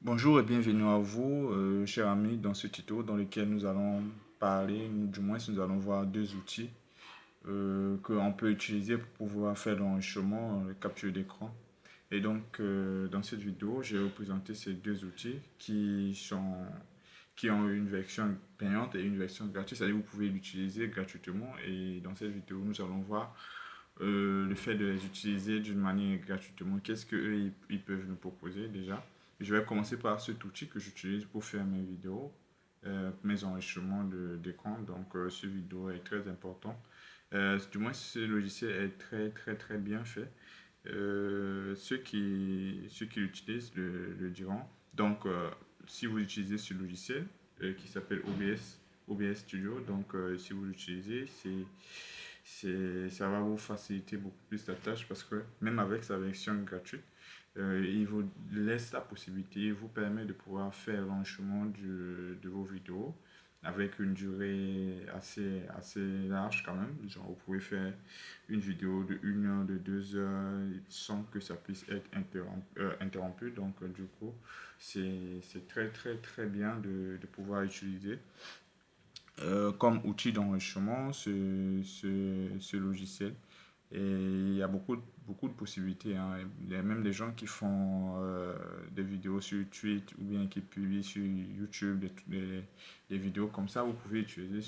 Bonjour et bienvenue à vous, chers amis, dans ce tuto dans lequel nous allons parler, du moins nous allons voir deux outils qu'on peut utiliser pour pouvoir faire l'enregistrement, le capture d'écran. Et donc, dans cette vidéo, j'ai représenté ces deux outils qui ont une version payante et une version gratuite, c'est-à-dire que vous pouvez l'utiliser gratuitement. Et dans cette vidéo, nous allons voir le fait de les utiliser d'une manière gratuitement. Qu'est-ce qu'eux, ils peuvent nous proposer déjà? Je vais commencer par cet outil que j'utilise pour faire mes vidéos, mes enregistrements d'écran. Donc, ce vidéo est très important. Du moins, ce logiciel est très bien fait. Ceux qui l'utilisent le diront. Donc, si vous utilisez ce logiciel qui s'appelle OBS Studio, donc si vous l'utilisez, ça va vous faciliter beaucoup plus la tâche parce que même avec sa version gratuite, il vous laisse la possibilité, il vous permet de pouvoir faire l'enregistrement de vos vidéos avec une durée assez large quand même. Genre, vous pouvez faire une vidéo de 1 heure, de 2 heures, sans que ça puisse être interrompu. Donc, du coup, c'est très bien de pouvoir utiliser comme outil d'enregistrement ce logiciel. Et il y a beaucoup de possibilités, hein. Il y a même des gens qui font des vidéos sur Twitch ou bien qui publient sur YouTube des vidéos comme ça. Vous pouvez utiliser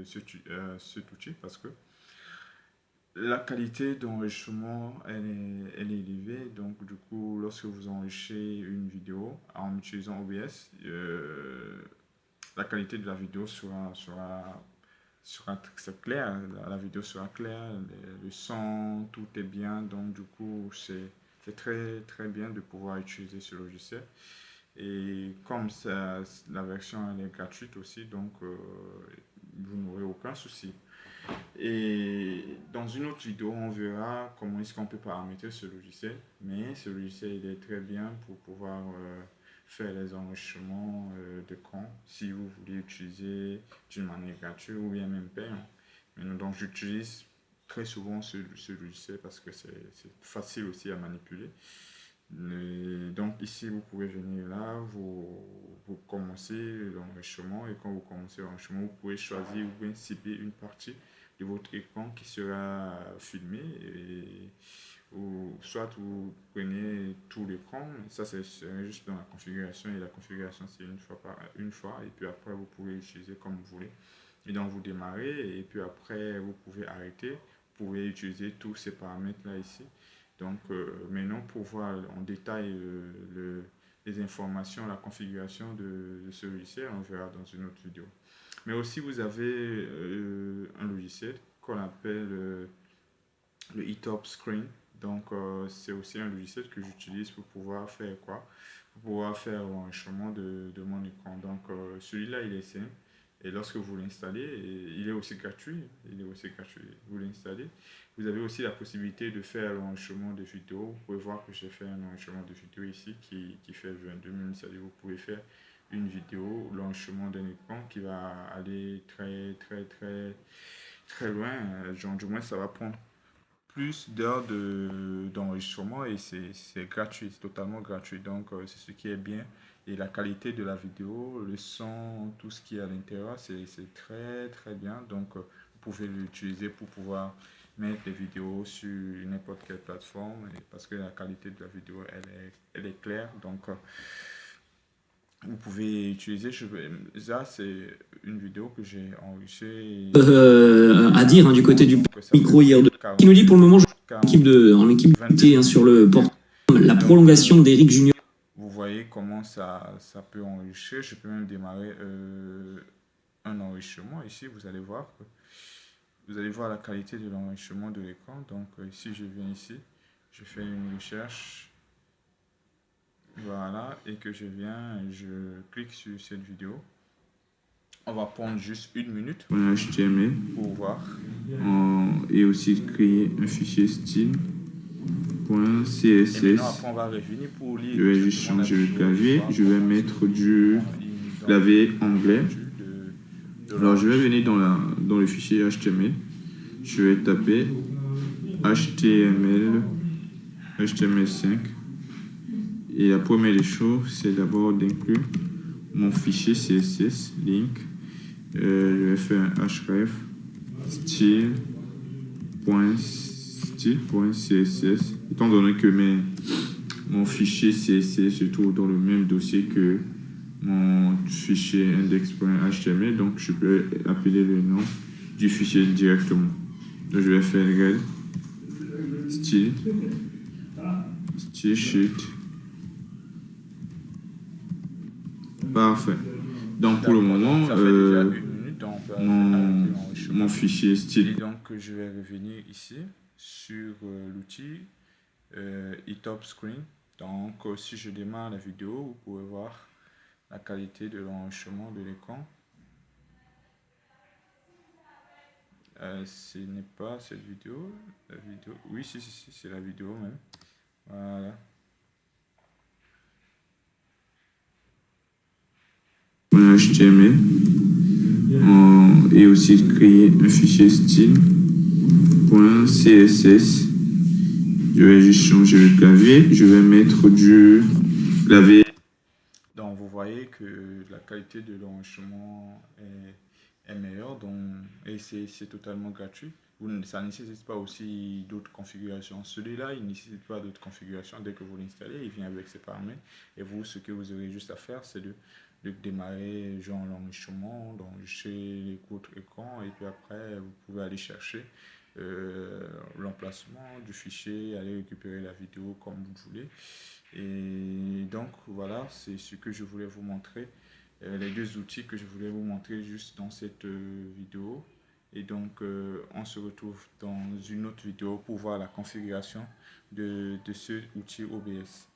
cet outil parce que la qualité d'enregistrement, elle est élevée. Donc, du coup, lorsque vous enregistrez une vidéo en utilisant OBS, la qualité de la vidéo sera très clair, la vidéo sera claire, le son, tout est bien, donc du coup c'est très bien de pouvoir utiliser ce logiciel. Et comme ça, la version elle est gratuite aussi, donc vous n'aurez aucun souci. Et dans une autre vidéo, on verra comment est-ce qu'on peut paramétrer ce logiciel. Mais ce logiciel, il est très bien pour pouvoir faire les enregistrements d'écran si vous voulez utiliser d'une manière gratuite ou bien même payant. Mais donc, j'utilise très souvent ce logiciel parce que c'est facile aussi à manipuler. Donc ici, vous pouvez venir là, vous commencez l'enregistrement et quand vous commencez l'enregistrement, vous pouvez choisir ou bien cibler une partie de votre écran qui sera filmé ou soit vous prenez tout l'écran, ça c'est juste dans la configuration et la configuration c'est une fois et puis après vous pouvez l'utiliser comme vous voulez. Et donc vous démarrez et puis après vous pouvez arrêter, vous pouvez utiliser tous ces paramètres là ici. Donc maintenant pour voir en détail les informations, la configuration de ce logiciel, on verra dans une autre vidéo. Mais aussi vous avez un logiciel qu'on appelle le eTop Screen. Donc c'est aussi un logiciel que j'utilise pour pouvoir faire quoi? Pour pouvoir faire l'enregistrement de mon écran. Donc celui-là il est simple. Et lorsque vous l'installez, il est aussi gratuit. Il est aussi gratuit. Vous l'installez. Vous avez aussi la possibilité de faire l'enregistrement de vidéo. Vous pouvez voir que j'ai fait un enregistrement de vidéo ici qui fait 22 minutes. C'est-à-dire vous pouvez faire une vidéo, l'enregistrement d'un écran qui va aller très loin. Genre, du moins, ça va prendre plus d'heures d'enregistrement et c'est gratuit, c'est totalement gratuit. Donc, c'est ce qui est bien. Et la qualité de la vidéo, le son, tout ce qui est à l'intérieur, c'est très bien. Donc, vous pouvez l'utiliser pour pouvoir mettre les vidéos sur n'importe quelle plateforme parce que la qualité de la vidéo, elle est claire. Donc, vous pouvez utiliser. Ça, c'est une vidéo que j'ai enregistrée À dire du côté du donc ça fait micro hier de qui nous dit pour le moment en équipe de sur le portable la et donc, prolongation d'Eric Junior. vous voyez comment ça peut enregistrer. Je peux même démarrer un enregistrement. Ici, vous allez voir la qualité de l'enregistrement de l'écran. Donc, ici, je viens ici, je fais une recherche. Voilà, et que je viens, je clique sur cette vidéo. On va prendre juste une minute pour HTML pour voir. Et aussi créer un fichier style.css. Et maintenant, après, on va revenir pour lire. Je vais juste changer le clavier. Je vais mettre du clavier anglais. Alors, je vais venir dans le fichier HTML. Je vais taper HTML5. Et la première des choses, c'est d'abord d'inclure mon fichier CSS link. Je vais faire un href style.css. Étant donné que mon fichier CSS se trouve dans le même dossier que mon fichier index.html, donc je peux appeler le nom du fichier directement. Donc je vais faire rel style sheet. Parfait. Donc pour le moment, mon fichier style. Et donc je vais revenir ici sur l'outil eTop Screen. Donc si je démarre la vidéo, vous pouvez voir la qualité de l'enregistrement de l'écran. Ce n'est pas cette vidéo. La vidéo. Oui, si, c'est la vidéo même. Voilà. HTML et aussi créer un fichier style.css. Je vais juste changer le clavier. Je vais mettre du clavier. Donc vous voyez que la qualité de l'enregistrement est meilleure, et c'est totalement gratuit. Ça ne nécessite pas aussi d'autres configurations. Celui-là, il ne nécessite pas d'autres configurations. Dès que vous l'installez, il vient avec ses paramètres. Et vous, ce que vous aurez juste à faire, c'est de démarrer genre l'enregistrement, d'enregistrer votre écran, et puis après, vous pouvez aller chercher l'emplacement du fichier, aller récupérer la vidéo comme vous voulez. Et donc voilà, c'est ce que je voulais vous montrer, les deux outils que je voulais vous montrer juste dans cette vidéo. Et donc on se retrouve dans une autre vidéo pour voir la configuration de ce outil OBS.